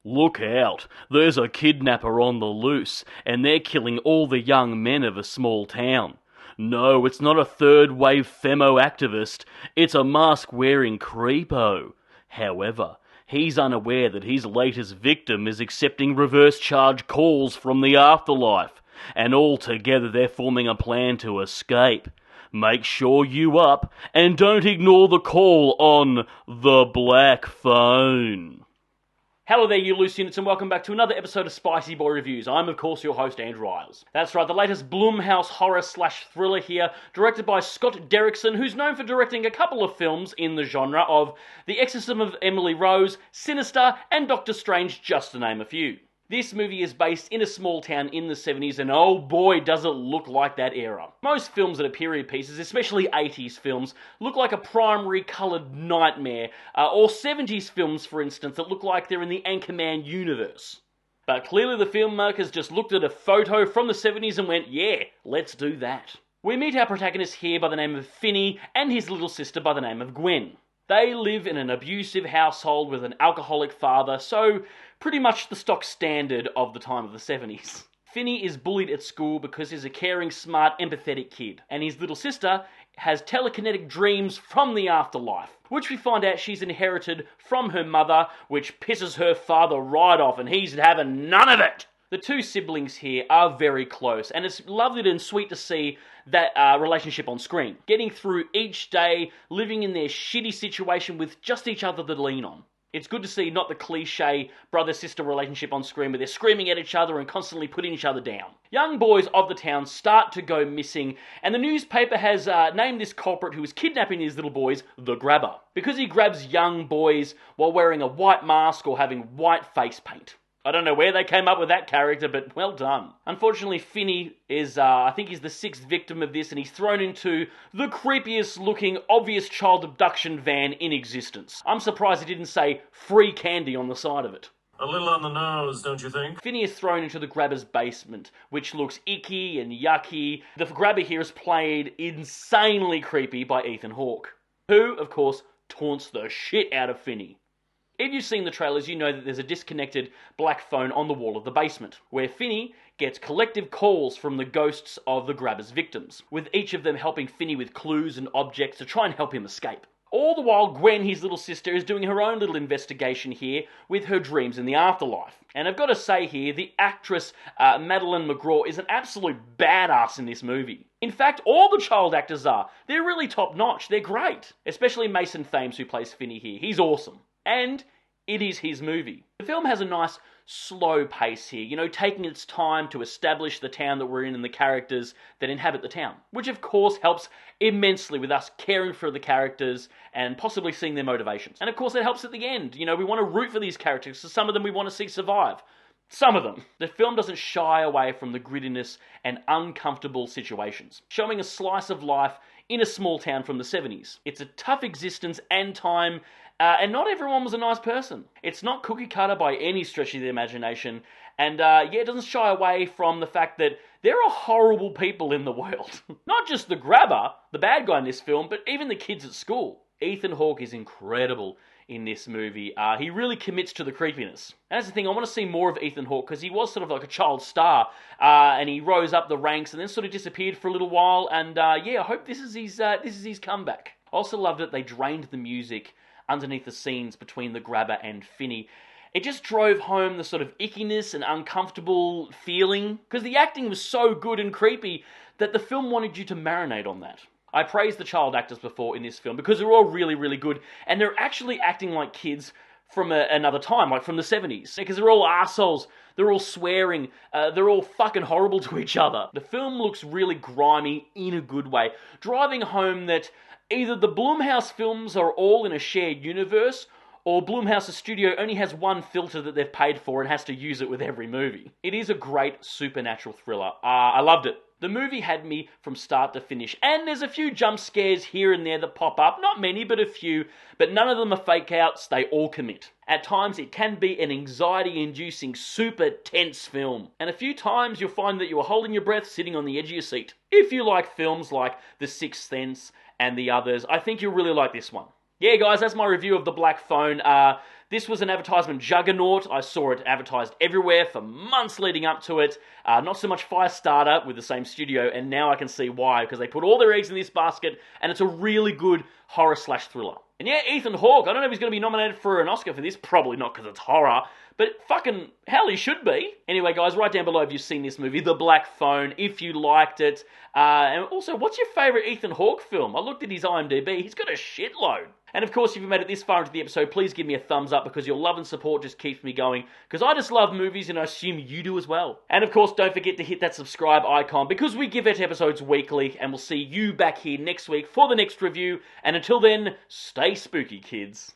Look out, there's a kidnapper on the loose, and they're killing all the young men of a small town. No, it's not a third-wave femo activist, it's a mask-wearing creepo. However, he's unaware that his latest victim is accepting reverse charge calls from the afterlife, and all together they're forming a plan to escape. Make sure you up, and don't ignore the call on the black phone. Hello there, you loose units, and welcome back to another episode of Spicy Boy Reviews. I'm, of course, your host, Andrew Iles. That's right, the latest Blumhouse horror/thriller here, directed by Scott Derrickson, who's known for directing a couple of films in the genre of The Exorcism of Emily Rose, Sinister, and Doctor Strange, just to name a few. This movie is based in a small town in the 70s, and oh boy does it look like that era. Most films that are period pieces, especially 80s films, look like a primary coloured nightmare, or 70s films, for instance, that look like they're in the Anchorman universe. But clearly the filmmakers just looked at a photo from the 70s and went, yeah, let's do that. We meet our protagonist here by the name of Finney and his little sister by the name of Gwen. They live in an abusive household with an alcoholic father, so pretty much the stock standard of the time of the 70s. Finney is bullied at school because he's a caring, smart, empathetic kid, and his little sister has telekinetic dreams from the afterlife, which we find out she's inherited from her mother, which pisses her father right off, and he's having none of it. The two siblings here are very close, and it's lovely and sweet to see that relationship on screen. Getting through each day, living in their shitty situation with just each other to lean on. It's good to see not the cliche brother-sister relationship on screen where they're screaming at each other and constantly putting each other down. Young boys of the town start to go missing, and the newspaper has named this culprit who is kidnapping these little boys the Grabber, because he grabs young boys while wearing a white mask or having white face paint. I don't know where they came up with that character, but well done. Unfortunately, Finney is, I think he's the sixth victim of this, and he's thrown into the creepiest looking, obvious child abduction van in existence. I'm surprised it didn't say free candy on the side of it. A little on the nose, don't you think? Finney is thrown into the Grabber's basement, which looks icky and yucky. The Grabber here is played insanely creepy by Ethan Hawke, who, of course, taunts the shit out of Finney. If you've seen the trailers, you know that there's a disconnected black phone on the wall of the basement, where Finney gets collective calls from the ghosts of the Grabber's victims, with each of them helping Finney with clues and objects to try and help him escape. All the while, Gwen, his little sister, is doing her own little investigation here with her dreams in the afterlife. And I've got to say here, the actress Madeleine McGraw is an absolute badass in this movie. In fact, all the child actors are. They're really top-notch. They're great. Especially Mason Thames, who plays Finney here. He's awesome. And it is his movie. The film has a nice slow pace here, taking its time to establish the town that we're in and the characters that inhabit the town, which of course helps immensely with us caring for the characters and possibly seeing their motivations. And of course that helps at the end. We want to root for these characters, so some of them we want to see survive. Some of them. The film doesn't shy away from the grittiness and uncomfortable situations, showing a slice of life in a small town from the 70s. It's a tough existence and time, and not everyone was a nice person. It's not cookie cutter by any stretch of the imagination, and it doesn't shy away from the fact that there are horrible people in the world. Not just the Grabber, the bad guy in this film, but even the kids at school. Ethan Hawke is incredible in this movie. He really commits to the creepiness. And that's the thing, I want to see more of Ethan Hawke, because he was sort of like a child star, and he rose up the ranks and then sort of disappeared for a little while, and I hope this is his comeback. I also loved that they drained the music underneath the scenes between the Grabber and Finney. It just drove home the sort of ickiness and uncomfortable feeling, because the acting was so good and creepy that the film wanted you to marinate on that. I praised the child actors before in this film because they're all really, really good, and they're actually acting like kids from another time, like from the 70s, because they're all arseholes, they're all swearing, they're all fucking horrible to each other. The film looks really grimy in a good way, driving home that either the Blumhouse films are all in a shared universe, or Blumhouse's studio only has one filter that they've paid for and has to use it with every movie. It is a great supernatural thriller. I loved it. The movie had me from start to finish, and there's a few jump scares here and there that pop up, not many, but a few, but none of them are fake outs, they all commit. At times it can be an anxiety-inducing, super tense film, and a few times you'll find that you are holding your breath sitting on the edge of your seat. If you like films like The Sixth Sense and the others, I think you'll really like this one. Yeah, guys, that's my review of The Black Phone. This was an advertisement juggernaut. I saw it advertised everywhere for months leading up to it. Not so much Firestarter with the same studio, and now I can see why, because they put all their eggs in this basket, and it's a really good horror/thriller. And yeah, Ethan Hawke, I don't know if he's going to be nominated for an Oscar for this. Probably not, because it's horror. But fucking hell, he should be. Anyway, guys, write down below if you've seen this movie, The Black Phone, if you liked it. And also, what's your favourite Ethan Hawke film? I looked at his IMDb. He's got a shitload. And of course, if you've made it this far into the episode, please give me a thumbs up, because your love and support just keeps me going. Because I just love movies, and I assume you do as well. And of course, don't forget to hit that subscribe icon, because we give out episodes weekly, and we'll see you back here next week for the next review. And until then, stay spooky, kids.